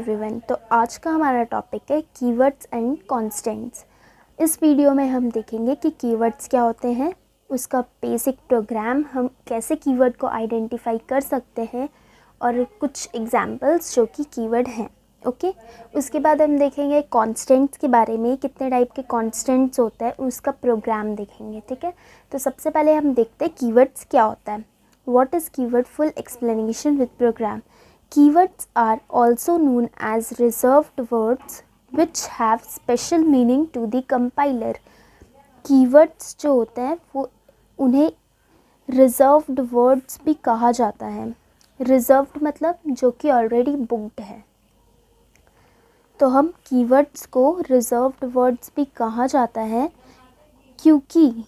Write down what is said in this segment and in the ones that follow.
Everyone. तो आज का हमारा टॉपिक है कीवर्ड्स एंड कॉन्स्टेंट्स। इस वीडियो में हम देखेंगे कि कीवर्ड्स क्या होते हैं, उसका बेसिक प्रोग्राम, हम कैसे कीवर्ड को आइडेंटिफाई कर सकते हैं और कुछ एग्जांपल्स जो कि कीवर्ड हैं। ओके, उसके बाद हम देखेंगे कॉन्स्टेंट्स के बारे में, कितने टाइप के कॉन्स्टेंट्स होता है उसका प्रोग्राम देखेंगे। ठीक है, तो सबसे पहले हम देखते हैं कीवर्ड्स क्या होता है। What is keyword, full explanation with program. Keywords are also known as reserved words which have special meaning to the compiler. Keywords जो होते हैं वो उन्हें reserved words भी कहा जाता है। reserved मतलब जो कि already booked है, तो हम keywords को reserved words भी कहा जाता है क्योंकि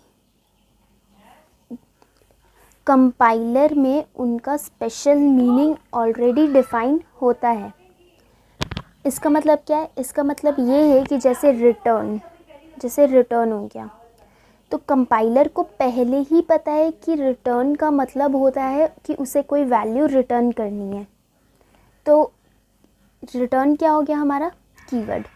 कंपाइलर में उनका स्पेशल मीनिंग ऑलरेडी डिफाइन होता है। इसका मतलब क्या है? इसका मतलब ये है कि जैसे रिटर्न हो गया, तो कंपाइलर को पहले ही पता है कि रिटर्न का मतलब होता है कि उसे कोई वैल्यू रिटर्न करनी है। तो रिटर्न क्या हो गया हमारा? कीवर्ड।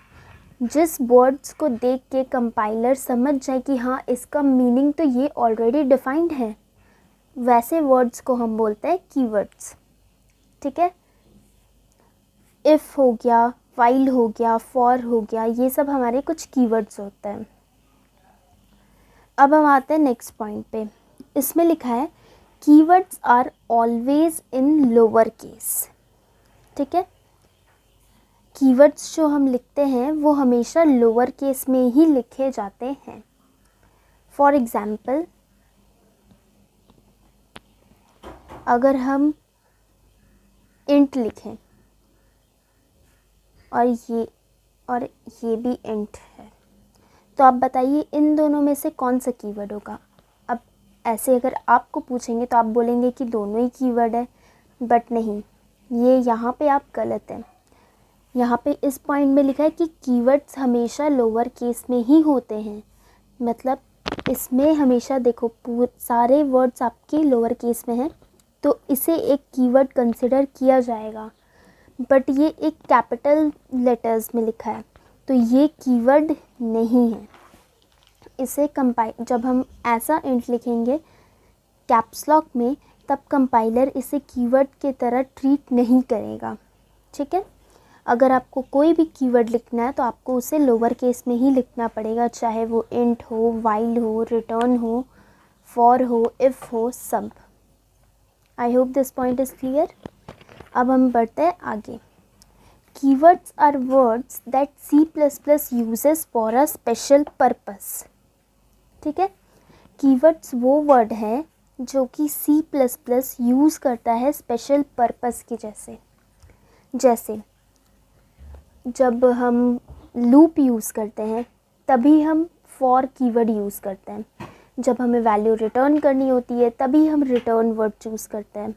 जिस वर्ड्स को देख के कंपाइलर समझ जाए कि हाँ इसका मीनिंग तो ये ऑलरेडी डिफाइंड है, वैसे वर्ड्स को हम बोलते हैं कीवर्ड्स। ठीक है, इफ़ हो गया, वाइल हो गया, फॉर हो गया, ये सब हमारे कुछ कीवर्ड्स होते हैं। अब हम आते हैं नेक्स्ट पॉइंट पे। इसमें लिखा है keywords are always in lower case. ठीक है, कीवर्ड्स जो हम लिखते हैं वो हमेशा लोअर केस में ही लिखे जाते हैं। फॉर एग्जाम्पल, अगर हम इंट लिखें और ये भी इंट है, तो आप बताइए इन दोनों में से कौन सा कीवर्ड होगा। अब ऐसे अगर आपको पूछेंगे तो आप बोलेंगे कि दोनों ही कीवर्ड है, बट नहीं, ये यहाँ पे आप गलत हैं। यहाँ पे इस पॉइंट में लिखा है कि कीवर्ड्स हमेशा लोअर केस में ही होते हैं, मतलब इसमें हमेशा देखो सारे वर्ड्स आपके लोअर केस में हैं, तो इसे एक कीवर्ड कंसिडर किया जाएगा। बट ये एक कैपिटल लेटर्स में लिखा है, तो ये कीवर्ड नहीं है। इसे जब हम ऐसा इंट लिखेंगे कैप्स लॉक में, तब कंपाइलर इसे कीवर्ड के तरह ट्रीट नहीं करेगा। ठीक है, अगर आपको कोई भी कीवर्ड लिखना है तो आपको उसे लोअर केस में ही लिखना पड़ेगा, चाहे वो इंट हो, वाइल हो, रिटर्न हो, फॉर हो, इफ़ हो, सब। I hope this point is clear. अब हम बढ़ते हैं आगे। Keywords are words that C++ uses for a special purpose. ठीक है, कीवर्ड्स वो वर्ड हैं जो कि C++ यूज़ करता है स्पेशल पर्पस के जैसे जब हम लूप यूज़ करते हैं तभी हम फॉर कीवर्ड यूज़ करते हैं, जब हमें वैल्यू रिटर्न करनी होती है तभी हम रिटर्न वर्ड चूज़ करते हैं,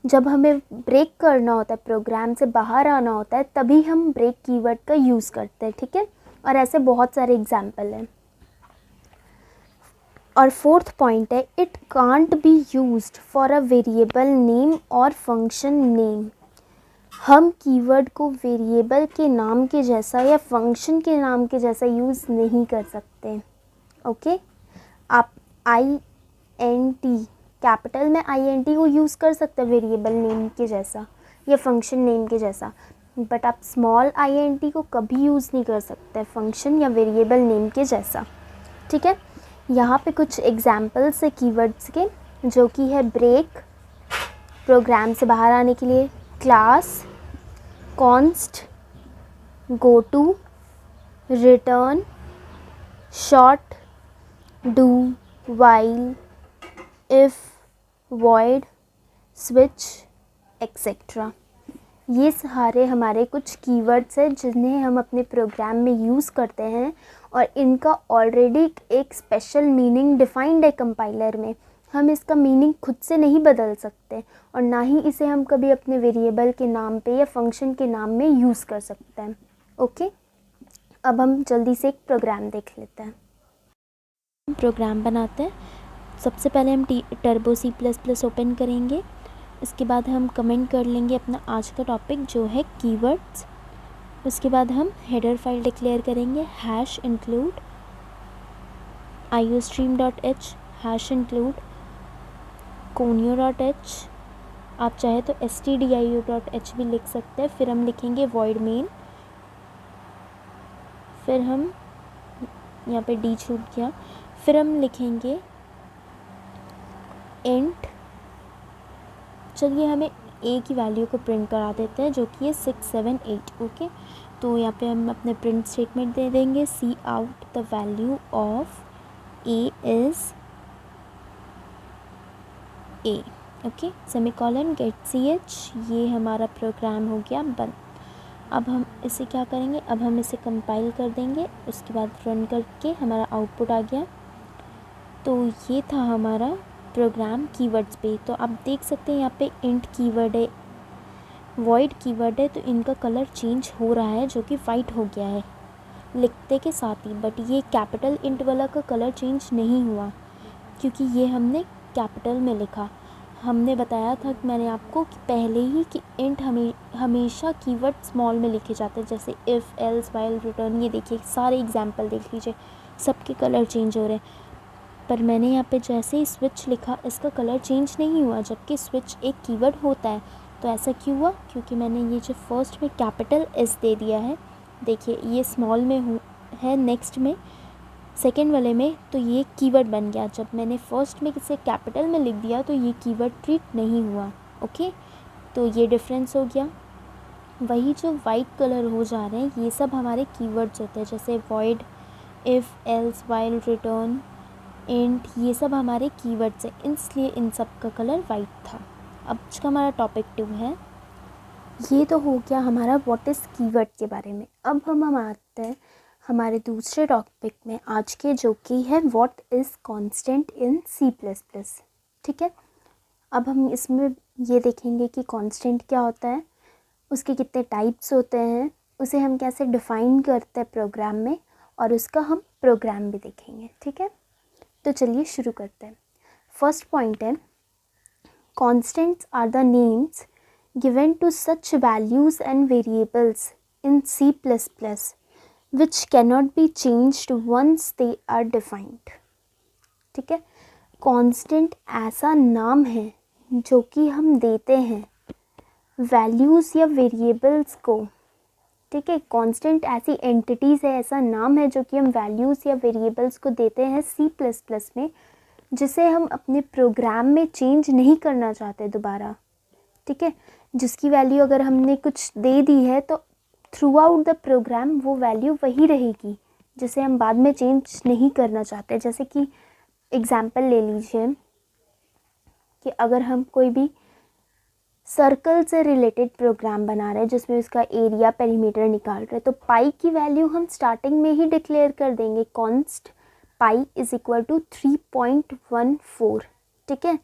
जब हमें ब्रेक करना होता है, प्रोग्राम से बाहर आना होता है, तभी हम ब्रेक कीवर्ड का यूज़ करते हैं। ठीक है, और ऐसे बहुत सारे एग्जाम्पल हैं। और फोर्थ पॉइंट है, it can't be used for a variable name और फंक्शन नेम। हम कीवर्ड को वेरिएबल के नाम के जैसा या फंक्शन के नाम के जैसा यूज़ नहीं कर सकते। ओके, आप INT, कैपिटल में INT को यूज़ कर सकते हैं वेरिएबल नेम के जैसा या फंक्शन नेम के जैसा, बट आप स्मॉल INT को कभी यूज़ नहीं कर सकते फंक्शन या वेरिएबल नेम के जैसा। ठीक है, यहाँ पे कुछ एग्जाम्पल्स है कीवर्ड्स के, जो कि है ब्रेक, प्रोग्राम से बाहर आने के लिए, class, const, goto, return, short, do, while, if, void, switch, etcetera. ये सारे हमारे कुछ कीवर्ड्स हैं जिन्हें हम अपने प्रोग्राम में यूज़ करते हैं और इनका ऑलरेडी एक स्पेशल मीनिंग डिफाइंड है कंपाइलर में। हम इसका मीनिंग खुद से नहीं बदल सकते और ना ही इसे हम कभी अपने वेरिएबल के नाम पे या फंक्शन के नाम में यूज़ कर सकते हैं। ओके, अब हम जल्दी से एक प्रोग्राम देख लेते हैं। प्रोग्राम बनाते हैं। सबसे पहले हम टर्बो C++ ओपन करेंगे इसके बाद हम कमेंट कर लेंगे अपना आज का टॉपिक जो है कीवर्ड्स। उसके बाद हम हेडर फाइल डिक्लेयर करेंगे hash include iostream.h hash include conio.h, आप चाहे तो stdio.h भी लिख सकते हैं। फिर हम लिखेंगे void main, फिर हम यहाँ पे डी छूट गया, फिर हम लिखेंगे int, चलिए हमें a की वैल्यू को प्रिंट करा देते हैं जो कि है 678। ओके, तो यहाँ पे हम अपने प्रिंट स्टेटमेंट दे देंगे cout the value of a is a। Okay, semicolon get ch, ये हमारा प्रोग्राम हो गया बंद। अब हम इसे क्या करेंगे, अब हम इसे कंपाइल कर देंगे, उसके बाद रन करके हमारा आउटपुट आ गया। तो ये था हमारा प्रोग्राम कीवर्ड्स पे। तो आप देख सकते हैं यहाँ पे इंट कीवर्ड है, वॉइड कीवर्ड है, तो इनका कलर चेंज हो रहा है जो कि वाइट हो गया है लिखते के साथ ही। बट ये कैपिटल इंट वाला का कलर चेंज नहीं हुआ क्योंकि ये हमने कैपिटल में लिखा। हमने बताया था कि मैंने आपको कि पहले ही कि इंट हमेशा कीवर्ड स्मॉल में लिखे जाते हैं, जैसे इफ़ एल्स व्हाइल रिटर्न। ये देखिए सारे एग्जांपल देख लीजिए, सबके कलर चेंज हो रहे हैं। पर मैंने यहाँ पे जैसे ही स्विच लिखा इसका कलर चेंज नहीं हुआ, जबकि स्विच एक कीवर्ड होता है। तो ऐसा क्यों हुआ, क्योंकि मैंने ये जो फर्स्ट में कैपिटल एस दे दिया है, देखिए ये स्मॉल में है, नेक्स्ट में सेकेंड वाले में तो ये कीवर्ड बन गया। जब मैंने फर्स्ट में इसे कैपिटल में लिख दिया तो ये कीवर्ड ट्रीट नहीं हुआ। ओके, तो ये डिफरेंस हो गया। वही जो वाइट कलर हो जा रहे हैं ये सब हमारे कीवर्ड्स होते हैं, जैसे void, if, else, while, return, int, ये सब हमारे कीवर्ड्स हैं, इसलिए इन सब का कलर वाइट था। अब का हमारा टॉपिक 2 है, ये तो हो गया हमारा व्हाट इज़ कीवर्ड के बारे में। अब हम आते हैं हमारे दूसरे टॉपिक में आज के, जो कि है what is constant in C++। ठीक है, अब हम इसमें ये देखेंगे कि कांस्टेंट क्या होता है, उसके कितने टाइप्स होते हैं, उसे हम कैसे डिफ़ाइन करते हैं प्रोग्राम में, और उसका हम प्रोग्राम भी देखेंगे। ठीक है, तो चलिए शुरू करते हैं। फर्स्ट पॉइंट है, constants are the names given to such values and variables in C++ which cannot be changed once they are defined। ठीक है, कांस्टेंट ऐसा नाम है जो कि हम देते हैं वैल्यूज़ या वेरिएबल्स को। ठीक है, कांस्टेंट ऐसी एंटिटीज़ है, ऐसा नाम है जो कि हम वैल्यूज़ या वेरिएबल्स को देते हैं C++ में, जिसे हम अपने प्रोग्राम में चेंज नहीं करना चाहते दोबारा। ठीक है, जिसकी वैल्यू अगर हमने कुछ दे दी है तो थ्रू आउट द प्रोग्राम वो वैल्यू वही रहेगी, जिसे हम बाद में चेंज नहीं करना चाहते। जैसे कि एग्जांपल ले लीजिए कि अगर हम कोई भी सर्कल से रिलेटेड प्रोग्राम बना रहे हैं जिसमें उसका एरिया पेरीमीटर निकाल रहे हैं, तो पाई की वैल्यू हम स्टार्टिंग में ही डिक्लेयर कर देंगे, const pi is equal to 3.14। ठीक है,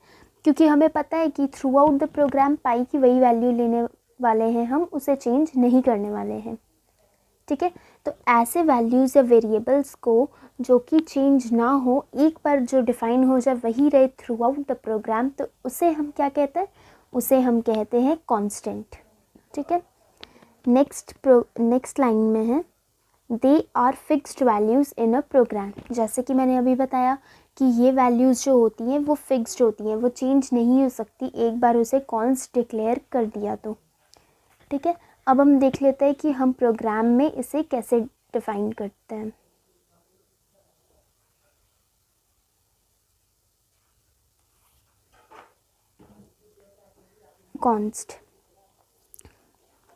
क्योंकि हमें पता है कि throughout the program pi की वही वैल्यू लेने वाले हैं, हम उसे चेंज नहीं करने वाले हैं। ठीक है, तो ऐसे वैल्यूज़ या वेरिएबल्स को जो कि चेंज ना हो, एक बार जो डिफ़ाइन हो जाए वही रहे थ्रू आउट द प्रोग्राम, तो उसे हम क्या कहते हैं, उसे हम कहते हैं कांस्टेंट। ठीक है, नेक्स्ट लाइन में है, they are fixed values in a program. जैसे कि मैंने अभी बताया कि ये वैल्यूज़ जो होती हैं वो फिक्स्ड होती हैं, वो चेंज नहीं हो सकती एक बार उसे कॉन्स्ट डिक्लेयर कर दिया तो। ठीक है, अब हम देख लेते हैं कि हम प्रोग्राम में इसे कैसे डिफ़ाइन करते हैं। कॉन्स्ट,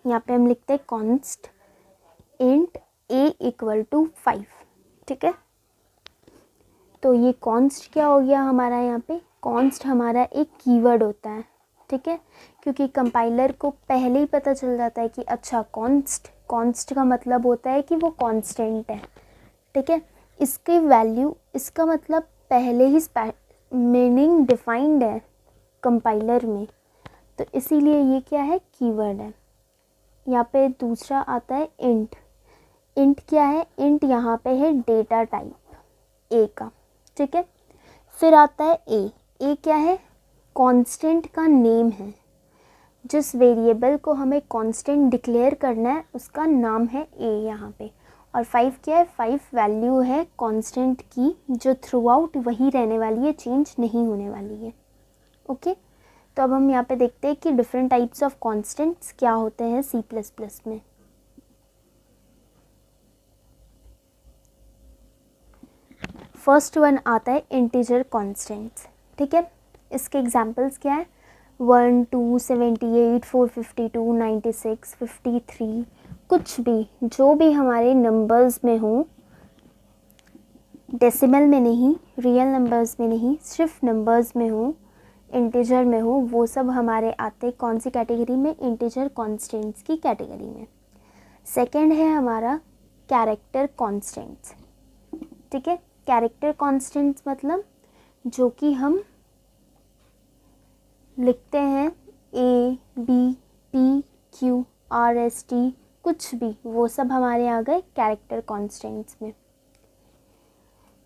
यहाँ पे हम लिखते हैं const int a equal to 5। ठीक है, तो ये कॉन्स्ट क्या हो गया हमारा, यहाँ पे कॉन्स्ट हमारा एक कीवर्ड होता है। ठीक है, क्योंकि कंपाइलर को पहले ही पता चल जाता है कि अच्छा कॉन्स्ट का मतलब होता है कि वो कांस्टेंट है। ठीक है, इसकी वैल्यू, इसका मतलब पहले ही मीनिंग डिफाइंड है कंपाइलर में, तो इसीलिए ये क्या है, कीवर्ड है। यहाँ पे दूसरा आता है इंट। इंट क्या है, इंट यहाँ पे है डेटा टाइप ए का। ठीक है, फिर आता है ए क्या है, कांस्टेंट का नेम है। जिस वेरिएबल को हमें कांस्टेंट डिक्लेयर करना है उसका नाम है ए यहाँ पे। और 5 क्या है, 5 वैल्यू है कांस्टेंट की जो थ्रू आउट वही रहने वाली है, चेंज नहीं होने वाली है। ओके, तो अब हम यहाँ पे देखते हैं कि डिफरेंट टाइप्स ऑफ कांस्टेंट्स क्या होते हैं C++ में। फर्स्ट वन आता है इंटीजर कांस्टेंट्स। ठीक है, इसके एग्जांपल्स क्या है, 1, 2, 78, 452, 96, 53, कुछ भी जो भी हमारे नंबर्स में हो, डेसिमल में नहीं, रियल नंबर्स में नहीं, सिर्फ नंबर्स में हो, इंटीजर में हो, वो सब हमारे आते कौन सी कैटेगरी में, इंटीजर कांस्टेंट्स की कैटेगरी में। सेकंड है हमारा कैरेक्टर कांस्टेंट्स। ठीक है, कैरेक्टर कांस्टेंट्स मतलब जो कि हम लिखते हैं A, B, P, Q, R, S, T, कुछ भी, वो सब हमारे आ गए कैरेक्टर कांस्टेंट्स में।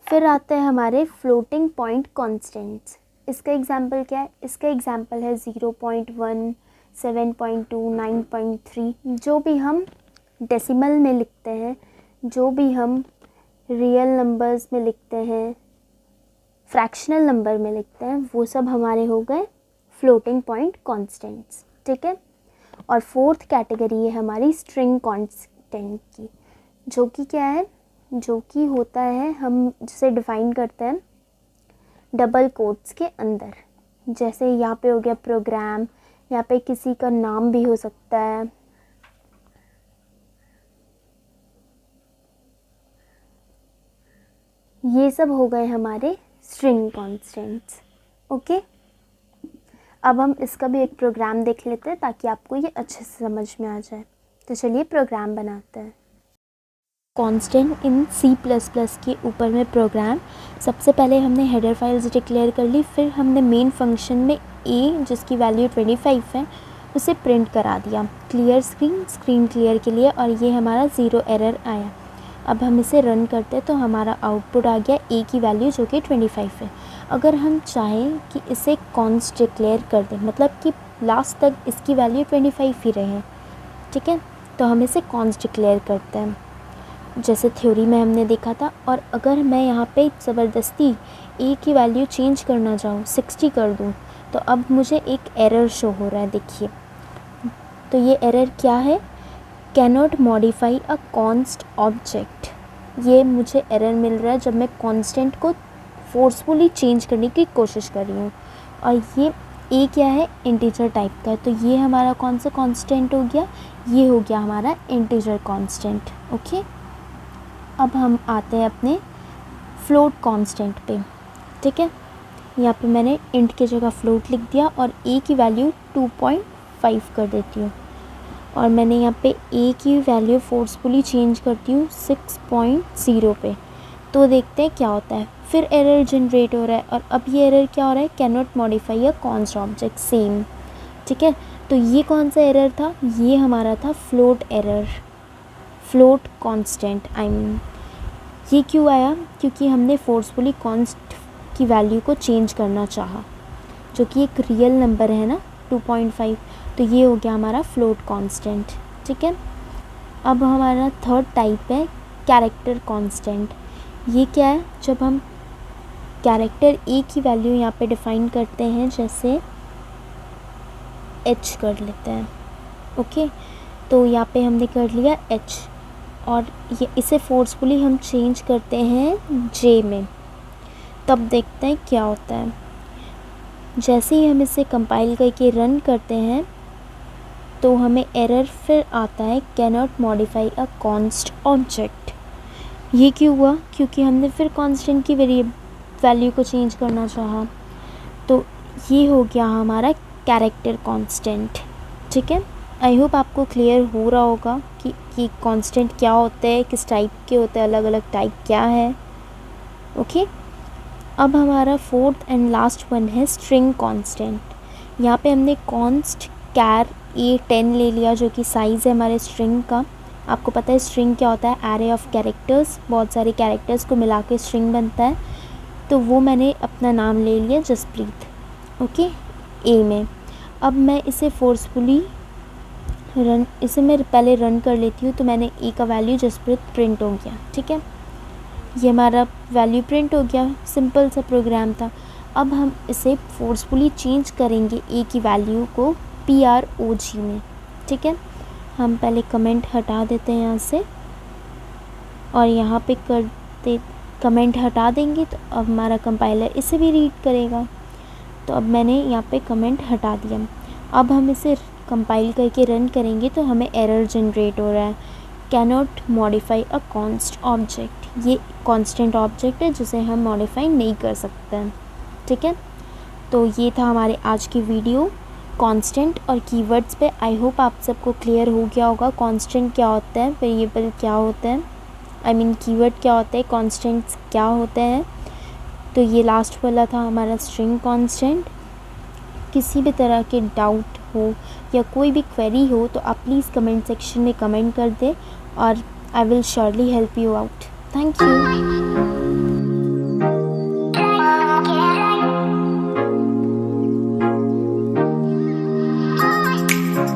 फिर आते हैं हमारे फ्लोटिंग पॉइंट कांस्टेंट्स। इसका एग्जांपल क्या है, इसका एग्जांपल है 0.1, 7.2, 9.3, जो भी हम डेसिमल में लिखते हैं, जो भी हम रियल नंबर्स में लिखते हैं, फ्रैक्शनल नंबर में लिखते हैं, वो सब हमारे हो गए फ्लोटिंग पॉइंट कांस्टेंट्स। ठीक है, और फोर्थ कैटेगरी है हमारी स्ट्रिंग कांस्टेंट की, जो कि क्या है, जो कि होता है, हम जिसे डिफ़ाइन करते हैं डबल कोट्स के अंदर। जैसे यहाँ पे हो गया प्रोग्राम, यहाँ पे किसी का नाम भी हो सकता है, ये सब हो गए हमारे स्ट्रिंग कांस्टेंट्स। ओके, अब हम इसका भी एक प्रोग्राम देख लेते हैं ताकि आपको ये अच्छे से समझ में आ जाए। तो चलिए प्रोग्राम बनाते हैं। कांस्टेंट इन C++ के ऊपर में प्रोग्राम। सबसे पहले हमने हेडर फाइल्स डिक्लेयर कर ली, फिर हमने मेन फंक्शन में a जिसकी वैल्यू 25 है उसे प्रिंट करा दिया, क्लियर स्क्रीन क्लियर के लिए, और ये हमारा 0 एरर आया। अब हम इसे रन करते हैं तो हमारा आउटपुट आ गया a की वैल्यू जो कि 25 है। अगर हम चाहें कि इसे कॉन्स्ट डिक्लेयर कर दें, मतलब कि लास्ट तक इसकी वैल्यू 25 ही रहे, ठीक है, तो हम इसे कॉन्स्ट डिक्लेयर करते हैं, जैसे थ्योरी में हमने देखा था। और अगर मैं यहाँ पे ज़बरदस्ती a की वैल्यू चेंज करना चाहूँ, 60 कर दूँ, तो अब मुझे एक एरर शो हो रहा है, देखिए। तो ये एरर क्या है, कैनॉट मॉडिफाई अ कॉन्स्ट ऑब्जेक्ट। ये मुझे एरर मिल रहा है जब मैं कांस्टेंट को फोर्सफुली चेंज करने की कोशिश कर रही हूँ। और ये a क्या है, इंटीजर टाइप का है, तो ये हमारा कौन सा कांस्टेंट हो गया, ये हो गया हमारा इंटीजर कांस्टेंट। ओके, अब हम आते हैं अपने फ्लोट कांस्टेंट पे। ठीक है, यहाँ पे मैंने इंट की जगह फ्लोट लिख दिया और a की वैल्यू 2.5 कर देती हूँ, और मैंने यहाँ पे a की वैल्यू फोर्सफुली चेंज करती हूँ 6.0 पे। तो देखते हैं क्या होता है। फिर एरर जनरेट हो रहा है, और अब ये एरर क्या हो रहा है, can not modify a const object, same. ठीक है, तो ये कौन सा एरर था, ये हमारा था float error, float constant I mean. ये क्यों आया, क्योंकि हमने फोर्सफुली कॉन्स्ट की वैल्यू को चेंज करना चाहा, जो कि एक रियल नंबर है ना 2.5, तो ये हो गया हमारा फ्लोट कांस्टेंट। ठीक है, अब हमारा थर्ड टाइप है कैरेक्टर कांस्टेंट। ये क्या है, जब हम कैरेक्टर a की वैल्यू यहाँ पे डिफ़ाइन करते हैं, जैसे h कर लेते हैं। ओके, तो यहाँ पे हमने कर लिया h, और ये इसे फोर्सफुली हम चेंज करते हैं j में। तब देखते हैं क्या होता है। जैसे ही हम इसे कंपाइल करके रन करते हैं तो हमें एरर फिर आता है, can not modify a const object. ये क्यों हुआ, क्योंकि हमने फिर कांस्टेंट की वैल्यू को चेंज करना चाहा। तो ये हो गया हमारा कैरेक्टर कांस्टेंट। ठीक है, आई होप आपको क्लियर हो रहा होगा कि कांस्टेंट क्या होते हैं, किस टाइप के होते हैं, अलग अलग टाइप क्या है। ओके, अब हमारा फोर्थ एंड लास्ट वन है स्ट्रिंग कांस्टेंट। यहाँ पे हमने कॉन्स्ट कैर A10 ले लिया, जो कि साइज़ है हमारे स्ट्रिंग का। आपको पता है स्ट्रिंग क्या होता है, एरे ऑफ कैरेक्टर्स, बहुत सारे कैरेक्टर्स को मिला के स्ट्रिंग बनता है। तो वो मैंने अपना नाम ले लिया जसप्रीत, ओके, A में। अब मैं इसे फोर्सफुली इसे मैं पहले रन कर लेती हूँ। तो मैंने ए का वैल्यू जसप्रीत प्रिंट हो गया। ठीक है, ये हमारा वैल्यू प्रिंट हो गया, सिंपल सा प्रोग्राम था। अब हम इसे फोर्सफुली चेंज करेंगे ए की वैल्यू को PROG में। ठीक है, हम पहले कमेंट हटा देते हैं यहाँ से और यहाँ पे कमेंट हटा देंगे तो अब हमारा कंपाइलर इसे भी रीड करेगा। तो अब मैंने यहाँ पे कमेंट हटा दिया। अब हम इसे कंपाइल करके रन करेंगे तो हमें एरर जनरेट हो रहा है, कैनॉट मॉडिफाई अ कॉन्स्ट ऑब्जेक्ट। ये कॉन्स्टेंट ऑब्जेक्ट है जिसे हम मॉडिफाई नहीं कर सकते हैं। ठीक है, तो ये था हमारे आज की वीडियो कांस्टेंट और कीवर्ड्स पे। आई होप आप सबको क्लियर हो गया होगा कांस्टेंट क्या होता है, वेरिएबल क्या होता है, कीवर्ड क्या होता है, कांस्टेंट्स क्या होते हैं। तो ये लास्ट वाला था हमारा स्ट्रिंग कांस्टेंट। किसी भी तरह के डाउट हो या कोई भी क्वेरी हो तो आप प्लीज़ कमेंट सेक्शन में कमेंट कर दें और I will surely help you out. Thank you.